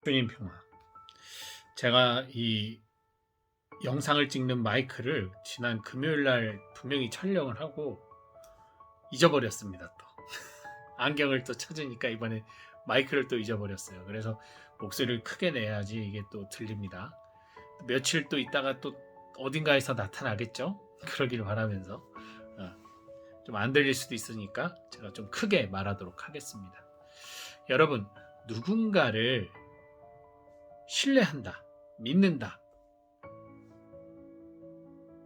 주님 평화. 제가 이 영상을 찍는 마이크를 지난 금요일 날 분명히 촬영을 하고 잊어버렸습니다. 또 안경을 또 찾으니까 이번에 마이크를 또 잊어버렸어요. 그래서 목소리를 크게 내야지 이게 또 들립니다. 며칠 또 있다가 또 어딘가에서 나타나겠죠? 그러길 바라면서 좀 안 들릴 수도 있으니까 제가 좀 크게 말하도록 하겠습니다. 여러분, 누군가를 신뢰한다, 믿는다.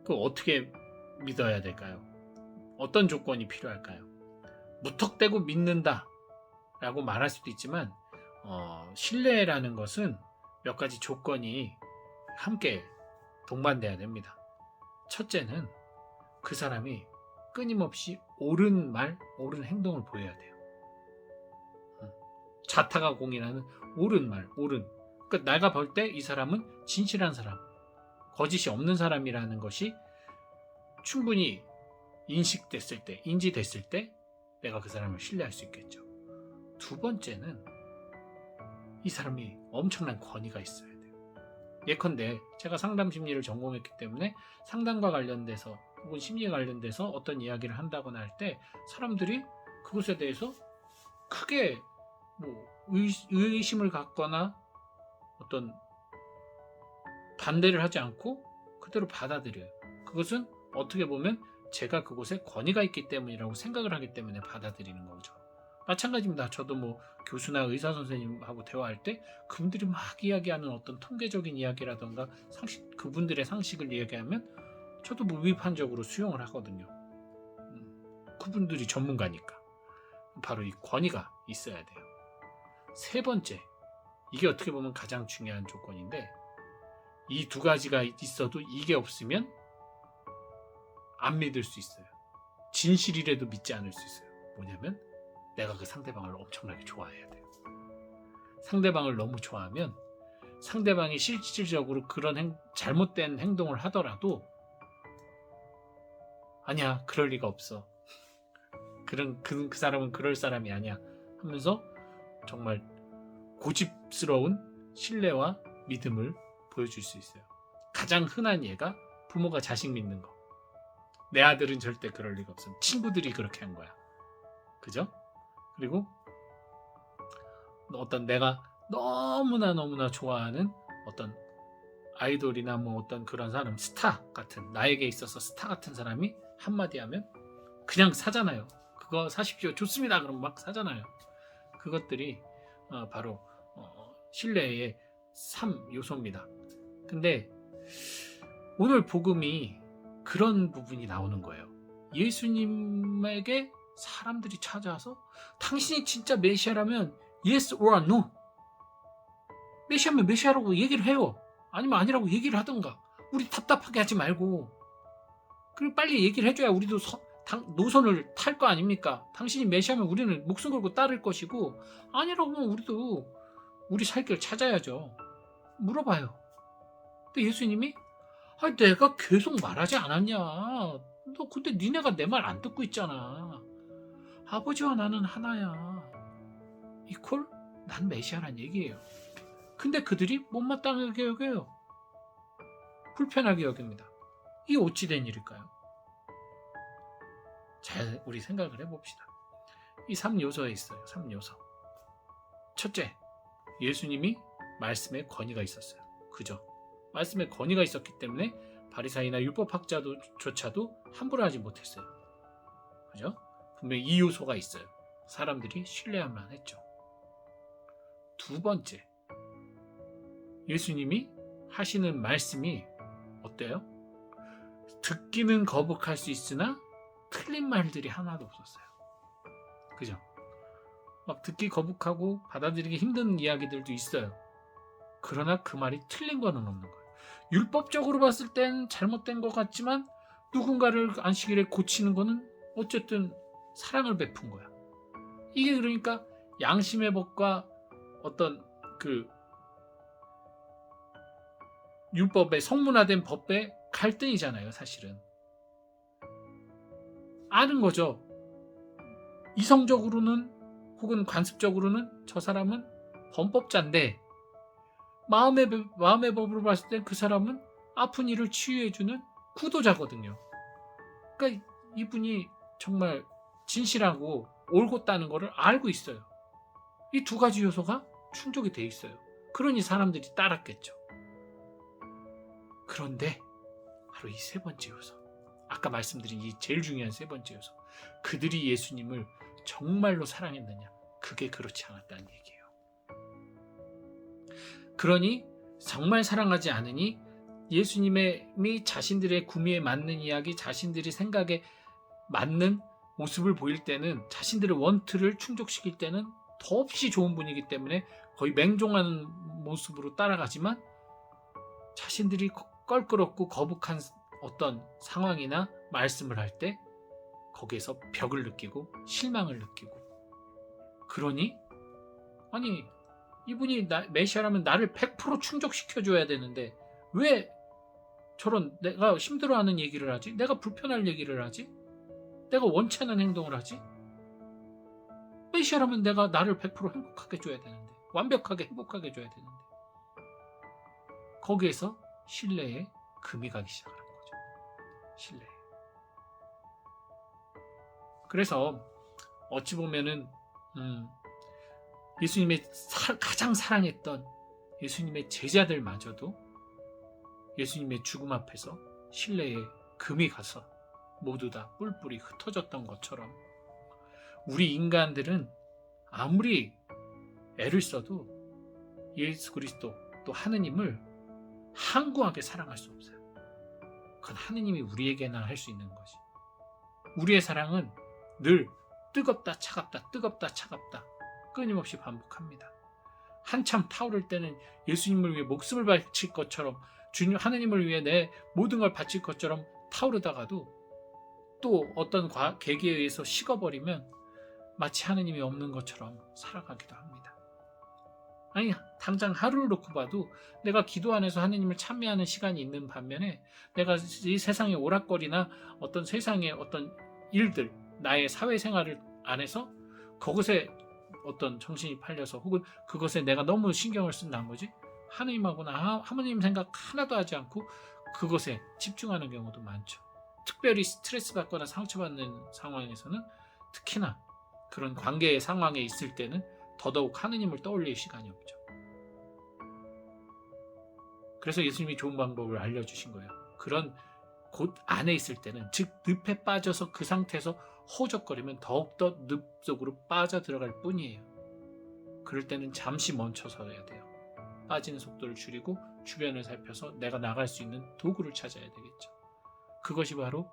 그 어떻게 믿어야 될까요? 어떤 조건이 필요할까요? 무턱대고 믿는다 라고 말할 수도 있지만 신뢰라는 것은 몇 가지 조건이 함께 동반돼야 됩니다. 첫째는 그 사람이 끊임없이 옳은 말, 옳은 행동을 보여야 돼요. 자타가 공인하는 옳은 말, 옳은. 그러니까 내가 볼 때 이 사람은 진실한 사람, 거짓이 없는 사람이라는 것이 충분히 인식됐을 때, 인지됐을 때 내가 그 사람을 신뢰할 수 있겠죠. 두 번째는 이 사람이 엄청난 권위가 있어야 돼요. 예컨대 제가 상담 심리를 전공했기 때문에 상담과 관련돼서 혹은 심리에 관련돼서 어떤 이야기를 한다거나 할 때 사람들이 그것에 대해서 크게 의심을 갖거나 어떤 반대를 하지 않고 그대로 받아들여요. 그것은 어떻게 보면 제가 그곳에 권위가 있기 때문이라고 생각을 하기 때문에 받아들이는 거죠. 마찬가지입니다. 저도 교수나 의사 선생님하고 대화할 때 그분들이 막 이야기하는 어떤 통계적인 이야기라던가 그분들의 상식을 이야기하면 저도 위판적으로 수용을 하거든요. 그분들이 전문가니까. 바로 이 권위가 있어야 돼요. 세 번째, 이게 어떻게 보면 가장 중요한 조건인데 이 두 가지가 있어도 이게 없으면 안 믿을 수 있어요. 진실이라도 믿지 않을 수 있어요. 뭐냐면 내가 그 상대방을 엄청나게 좋아해야 돼요. 상대방을 너무 좋아하면 상대방이 실질적으로 그런 잘못된 행동을 하더라도 아니야, 그럴 리가 없어. 그 사람은 그럴 사람이 아니야 하면서 정말 고집스러운 신뢰와 믿음을 보여줄 수 있어요. 가장 흔한 예가 부모가 자식 믿는 거. 내 아들은 절대 그럴 리가 없어. 친구들이 그렇게 한 거야. 그죠? 그리고 어떤 내가 너무나 좋아하는 어떤 아이돌이나 어떤 그런 사람, 스타 같은, 나에게 있어서 스타 같은 사람이 한마디 하면 그냥 사잖아요. 그거 사십시오. 좋습니다. 그럼 막 사잖아요. 그것들이 바로 신뢰의 3요소입니다. 근데 오늘 복음이 그런 부분이 나오는 거예요. 예수님에게 사람들이 찾아와서 당신이 진짜 메시아라면 yes or no. 메시아면 메시아라고 얘기를 해요. 아니면 아니라고 얘기를 하던가. 우리 답답하게 하지 말고. 그리고 빨리 얘기를 해줘야 우리도 노선을 탈 거 아닙니까? 당신이 메시아면 우리는 목숨 걸고 따를 것이고 아니라고 하면 우리도 우리 살 길 찾아야죠. 물어봐요. 근데 예수님이 내가 계속 말하지 않았냐. 너 근데 니네가 내 말 안 듣고 있잖아. 아버지와 나는 하나야. 이퀄 난 메시아란 얘기예요. 근데 그들이 못마땅하게 여겨요. 불편하게 여깁니다. 이게 어찌 된 일일까요? 잘 우리 생각을 해봅시다. 이 3요소에 있어요. 3요소. 첫째, 예수님이 말씀에 권위가 있었어요. 그죠? 말씀에 권위가 있었기 때문에 바리사이나 율법학자조차도 함부로 하지 못했어요. 그죠? 분명히 이 요소가 있어요. 사람들이 신뢰할만 했죠. 두 번째, 예수님이 하시는 말씀이 어때요? 듣기는 거북할 수 있으나 틀린 말들이 하나도 없었어요. 그죠? 막 듣기 거북하고 받아들이기 힘든 이야기들도 있어요. 그러나 그 말이 틀린 거는 없는 거예요. 율법적으로 봤을 땐 잘못된 것 같지만 누군가를 안식일에 고치는 거는 어쨌든 사랑을 베푼 거야. 이게 그러니까 양심의 법과 어떤 그 율법의 성문화된 법의 갈등이잖아요, 사실은. 아는 거죠. 이성적으로는 혹은 관습적으로는 저 사람은 범법자인데 마음의 법으로 봤을 때 그 사람은 아픈 이를 치유해주는 구도자거든요. 그러니까 이분이 정말 진실하고 올곧다는 것을 알고 있어요. 이 두 가지 요소가 충족이 돼 있어요. 그러니 사람들이 따랐겠죠. 그런데 바로 이 세 번째 요소, 아까 말씀드린 이 제일 중요한 세 번째 요소, 그들이 예수님을 정말로 사랑했느냐? 그게 그렇지 않았다는 얘기예요. 그러니 정말 사랑하지 않으니 예수님이 자신들의 구미에 맞는 이야기, 자신들이 생각에 맞는 모습을 보일 때는, 자신들의 원트를 충족시킬 때는 더없이 좋은 분이기 때문에 거의 맹종하는 모습으로 따라가지만, 자신들이 껄끄럽고 거북한 어떤 상황이나 말씀을 할 때 거기에서 벽을 느끼고 실망을 느끼고, 그러니 아니 이분이 메시아라면 나를 100% 충족시켜줘야 되는데 왜 저런 내가 힘들어하는 얘기를 하지? 내가 불편할 얘기를 하지? 내가 원치 않은 행동을 하지? 메시아라면 내가 나를 100% 행복하게 줘야 되는데, 완벽하게 행복하게 줘야 되는데, 거기에서 신뢰에 금이 가기 시작하는 거죠. 신뢰. 그래서 어찌 보면은 예수님의 가장 사랑했던 예수님의 제자들마저도 예수님의 죽음 앞에서 신뢰에 금이 가서 모두 다 뿔뿔이 흩어졌던 것처럼, 우리 인간들은 아무리 애를 써도 예수 그리스도 또 하느님을 항구하게 사랑할 수 없어요. 그건 하느님이 우리에게나 할 수 있는 거지. 우리의 사랑은 늘 뜨겁다 차갑다 뜨겁다 차갑다 끊임없이 반복합니다. 한참 타오를 때는 예수님을 위해 목숨을 바칠 것처럼, 주님 하느님을 위해 내 모든 걸 바칠 것처럼 타오르다가도 또 어떤 계기에 의해서 식어버리면 마치 하느님이 없는 것처럼 살아가기도 합니다. 아니 당장 하루를 놓고 봐도 내가 기도 안에서 하느님을 찬미하는 시간이 있는 반면에, 내가 이 세상의 오락거리나 어떤 세상의 어떤 일들, 나의 사회생활을 안에서 그것에 어떤 정신이 팔려서, 혹은 그것에 내가 너무 신경을 쓴 나머지 하느님하고나 하느님 생각 하나도 하지 않고 그것에 집중하는 경우도 많죠. 특별히 스트레스 받거나 상처받는 상황에서는, 특히나 그런 관계의 상황에 있을 때는 더더욱 하느님을 떠올릴 시간이 없죠. 그래서 예수님이 좋은 방법을 알려주신 거예요. 그런 곳 안에 있을 때는, 즉 늪에 빠져서 그 상태에서 허우적거리면 더욱더 늪 속으로 빠져들어갈 뿐이에요. 그럴 때는 잠시 멈춰서야 돼요. 빠지는 속도를 줄이고 주변을 살펴서 내가 나갈 수 있는 도구를 찾아야 되겠죠. 그것이 바로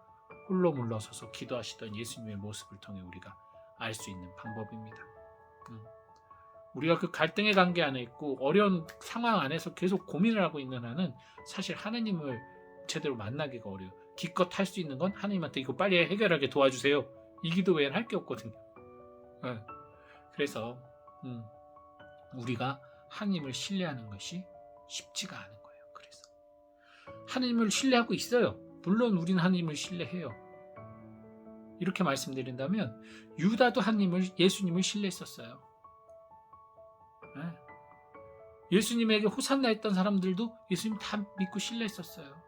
홀로 물러서서 기도하시던 예수님의 모습을 통해 우리가 알 수 있는 방법입니다. 우리가 그 갈등의 관계 안에 있고 어려운 상황 안에서 계속 고민을 하고 있는 한은 사실 하느님을 제대로 만나기가 어려워요. 기껏 할 수 있는 건 하느님한테 이거 빨리 해결하게 도와주세요, 이 기도 외에는 할 게 없거든요. 그래서 우리가 하느님을 신뢰하는 것이 쉽지가 않은 거예요. 그래서 하느님을 신뢰하고 있어요. 물론 우리는 하느님을 신뢰해요. 이렇게 말씀드린다면 유다도 예수님을 신뢰했었어요. 예수님에게 호산나 했던 사람들도 예수님 다 믿고 신뢰했었어요.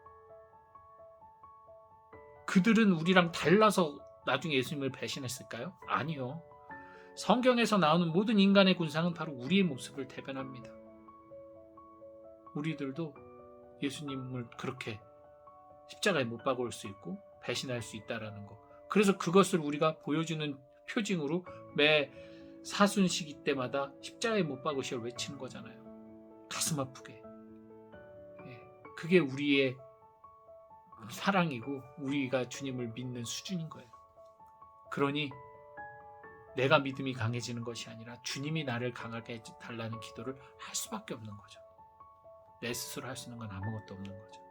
그들은 우리랑 달라서 나중에 예수님을 배신했을까요? 아니요. 성경에서 나오는 모든 인간의 군상은 바로 우리의 모습을 대변합니다. 우리들도 예수님을 그렇게 십자가에 못 박을 수 있고 배신할 수 있다는 거. 그래서 그것을 우리가 보여주는 표징으로 매 사순시기 때마다 십자가에 못 박으시오 외치는 거잖아요. 가슴 아프게. 그게 우리의 사랑이고 우리가 주님을 믿는 수준인 거예요. 그러니 내가 믿음이 강해지는 것이 아니라 주님이 나를 강하게 해달라는 기도를 할 수밖에 없는 거죠. 내 스스로 할 수 있는 건 아무것도 없는 거죠.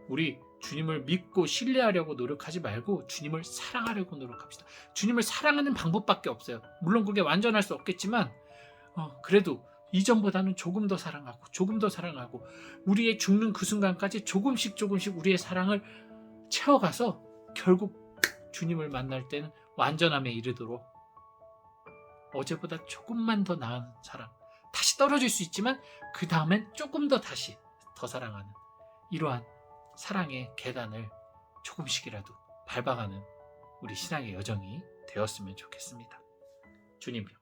우리 주님을 믿고 신뢰하려고 노력하지 말고 주님을 사랑하려고 노력합시다. 주님을 사랑하는 방법밖에 없어요. 물론 그게 완전할 수 없겠지만 그래도 이전보다는 조금 더 사랑하고 우리의 죽는 그 순간까지 조금씩 우리의 사랑을 채워가서 결국 주님을 만날 때는 완전함에 이르도록 어제보다 조금만 더 나은 사랑, 다시 떨어질 수 있지만 그 다음엔 조금 더 다시 더 사랑하는 이러한 사랑의 계단을 조금씩이라도 밟아가는 우리 신앙의 여정이 되었으면 좋겠습니다. 주님이요,